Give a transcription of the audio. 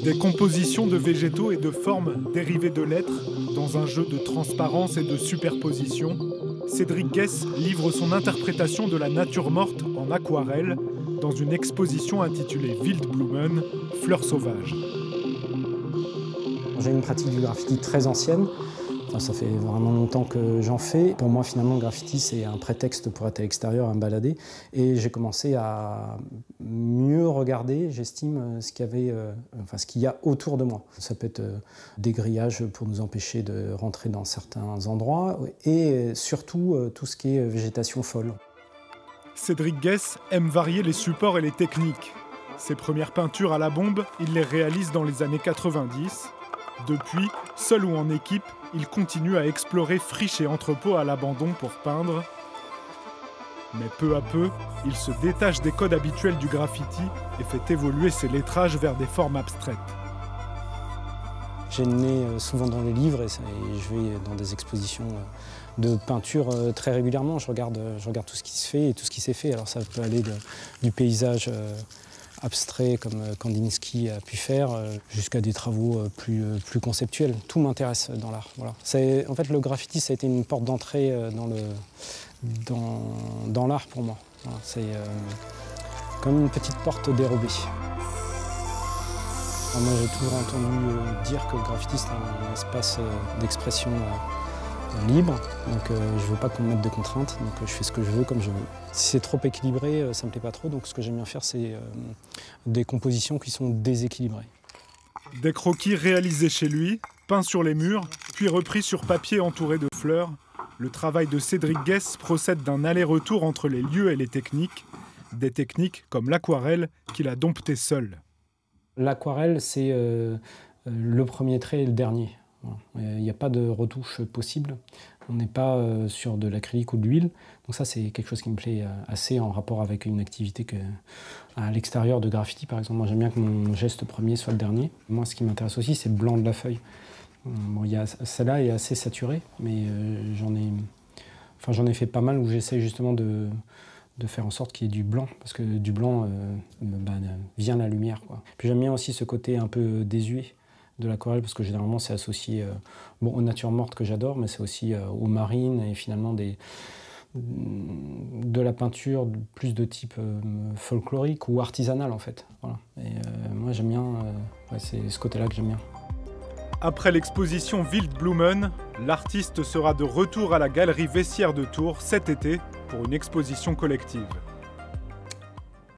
Des compositions de végétaux et de formes dérivées de lettres, dans un jeu de transparence et de superposition, Cédric Guess livre son interprétation de la nature morte en aquarelle dans une exposition intitulée Wildblumen, Fleurs sauvages. J'ai une pratique du graffiti très ancienne. Enfin, ça fait vraiment longtemps que j'en fais. Pour moi, finalement, le graffiti, c'est un prétexte pour être à l'extérieur, à me balader. Et j'ai commencé à mieux regarder, j'estime, ce qu'il y a autour de moi. Ça peut être des grillages pour nous empêcher de rentrer dans certains endroits et surtout tout ce qui est végétation folle. Cédric Guess aime varier les supports et les techniques. Ses premières peintures à la bombe, il les réalise dans les années 90. Depuis, seul ou en équipe, il continue à explorer friches et entrepôts à l'abandon pour peindre. Mais peu à peu, il se détache des codes habituels du graffiti et fait évoluer ses lettrages vers des formes abstraites. J'ai le nez souvent dans les livres et je vais dans des expositions de peinture très régulièrement. Je regarde tout ce qui se fait et tout ce qui s'est fait. Alors ça peut aller du paysage abstrait comme Kandinsky a pu faire, jusqu'à des travaux plus conceptuels. Tout m'intéresse dans l'art. Voilà. En fait, le graffiti, ça a été une porte d'entrée dans l'art pour moi. Voilà. C'est comme une petite porte dérobée. Alors moi, j'ai toujours entendu dire que le graffiti, c'est un espace d'expression libre, donc je ne veux pas qu'on me mette de contraintes, donc je fais ce que je veux comme je veux. Si c'est trop équilibré, ça ne me plaît pas trop, donc ce que j'aime bien faire, c'est des compositions qui sont déséquilibrées. Des croquis réalisés chez lui, peints sur les murs, puis repris sur papier entouré de fleurs, le travail de Cédric Guess procède d'un aller-retour entre les lieux et les techniques, des techniques comme l'aquarelle qu'il a dompté seul. L'aquarelle, c'est le premier trait et le dernier. Il n'y a pas de retouche possible. On n'est pas sur de l'acrylique ou de l'huile. Donc ça, c'est quelque chose qui me plaît assez en rapport avec une activité à l'extérieur de graffiti, par exemple. Moi, j'aime bien que mon geste premier soit le dernier. Moi, ce qui m'intéresse aussi, c'est le blanc de la feuille. Bon, celle-là est assez saturée, mais j'en ai fait pas mal où j'essaie justement de faire en sorte qu'il y ait du blanc, parce que du blanc vient la lumière, quoi. Puis j'aime bien aussi ce côté un peu désuet de l'aquarelle, parce que généralement c'est associé aux natures mortes que j'adore, mais c'est aussi aux marines et finalement de la peinture plus de type folklorique ou artisanale en fait. Voilà. Et moi j'aime bien, c'est ce côté-là que j'aime bien. Après l'exposition Wildblumen, l'artiste sera de retour à la galerie Vessières de Tours cet été pour une exposition collective.